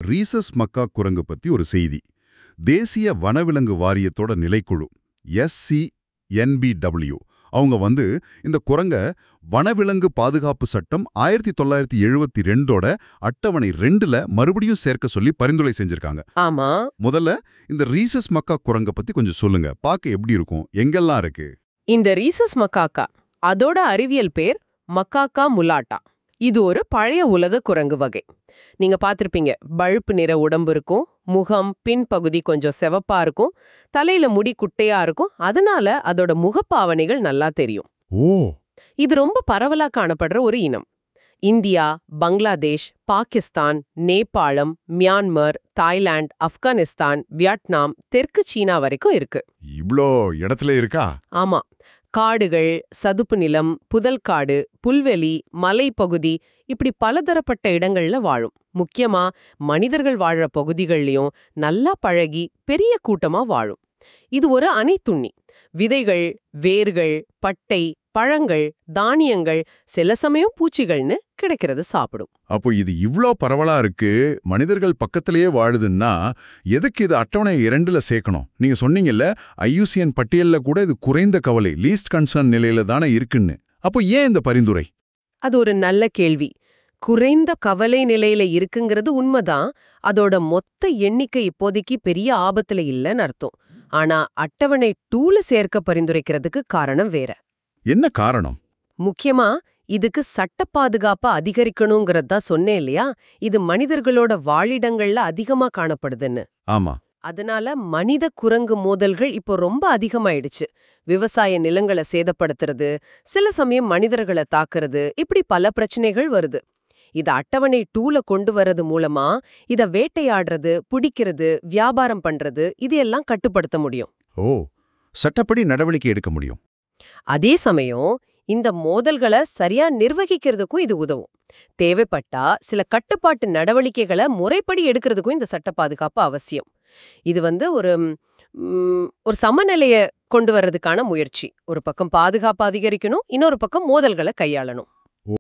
Rhesus மக்கா குரங்கு பத்தி ஒரு செய்தி. தேசிய வனவிலங்கு வாரியத்தோட நிலைக்குழு SCNBW அவங்க இந்த குரங்க வனவிலங்கு பாதுகாப்பு சட்டம் 1972ஓட அட்டவணை 2ல மறுபடியும் சேர்க்க சொல்லி பரிந்துரை செஞ்சிருக்காங்க. ஆமா. முதல்ல இந்த ரீசஸ் மக்கா குரங்க பத்தி கொஞ்சம் சொல்லுங்க. பார்க்க எப்படி இருக்கும், எங்கெல்லாம் இருக்கு? இந்த ரீசஸ் மக்காக்கா, அதோட அறிவியல் பேர் மக்காக்கா முலாட்டா. இது ஒரு பழைய உலக குரங்கு வகை. நீங்க பார்த்திருப்பீங்க, பழுப்பு நிற உடம்பு இருக்கும், முகம் பின்பகுதி கொஞ்சம் செவப்பா இருக்கும், தலையில முடி குட்டையா இருக்கும். அதனால அதோட முகப்பாவனைகள் நல்லா தெரியும். ஓ, இது ரொம்ப பரவலா காணப்படுற ஒரு இனம். இந்தியா, பங்களாதேஷ், பாகிஸ்தான், நேபாளம், மியான்மர், தாய்லாந்து, ஆப்கானிஸ்தான், வியட்நாம், தெற்கு சீனா வரைக்கும் இருக்கு. இவ்ளோ இடத்துல இருக்கா? ஆமா. காடுகள், சதுப்பு நிலம், புதல் காடு, புல்வெளி, மலைப்பகுதி, இப்படி பலதரப்பட்ட இடங்கள்ல வாழும். முக்கியமா மனிதர்கள் வாழற பகுதிகள்லயும் நல்லா பழகி பெரிய கூட்டமா வாழும். இது ஒரு அனைத்துண்ணி. விதைகள், வேர்கள், பட்டை, பழங்கள், தானியங்கள், சில சமயம் பூச்சிகள்னு கிடைக்கிறது சாப்பிடும். அப்போ இது இவ்ளோ பரவலா இருக்கு, மனிதர்கள் பக்கத்திலேயே வாழுதுன்னா எதுக்கு இது அட்டவணை 2ல சேர்க்கணும்? நீங்க சொன்னீங்கல்ல, IUCN பட்டியல்ல கூட இது குறைந்த கவலை, லீஸ்ட் கன்சர்ன் நிலையில தானே இருக்குன்னு. அப்போ ஏன் இந்த பரிந்துரை? அது ஒரு நல்ல கேள்வி. குறைந்த கவலை நிலையில இருக்குங்கிறது உண்மைதான். அதோட மொத்த எண்ணிக்கை இப்போதைக்கு பெரிய ஆபத்துல இல்லைன்னு அர்த்தம். ஆனா அட்டவணை 2ல சேர்க்க பரிந்துரைக்கிறதுக்கு காரணம் வேற. என்ன காரணம்? முக்கியமா இதுக்கு சட்ட பாதுகாப்பை அதிகரிக்கணுங்கிறது தான் சொன்னேன் இல்லையா? இது மனிதர்களோட வாழிடங்கள்ல அதிகமா காணப்படுதுன்னு. ஆமா. அதனால மனித குரங்கு மோதல்கள் இப்போ ரொம்ப அதிகமாயிடுச்சு. விவசாய நிலங்களை சேதப்படுத்துறது, சில சமயம் மனிதர்களை தாக்குறது, இப்படி பல பிரச்சனைகள் வருது. இத அட்டவணை 2ல கொண்டு வரது மூலமா இத வேட்டையாடுறது, பிடிக்கிறது, வியாபாரம் பண்றது, இது எல்லாம் கட்டுப்படுத்த முடியும். ஓ, சட்டப்படி நடவடிக்கை எடுக்க முடியும். அதே சமயம் இந்த மோதல்களை சரியா நிர்வகிக்கிறதுக்கும் இது உதவும். தேவைப்பட்டா சில கட்டுப்பாட்டு நடவடிக்கைகளை முறைப்படி எடுக்கிறதுக்கும் இந்த சட்ட பாதுகாப்பு அவசியம். இது ஒரு சமநிலையை கொண்டு வர்றதுக்கான முயற்சி. ஒரு பக்கம் பாதுகாப்பு அதிகரிக்கணும், இன்னொரு பக்கம் மோதல்களை கையாளணும்.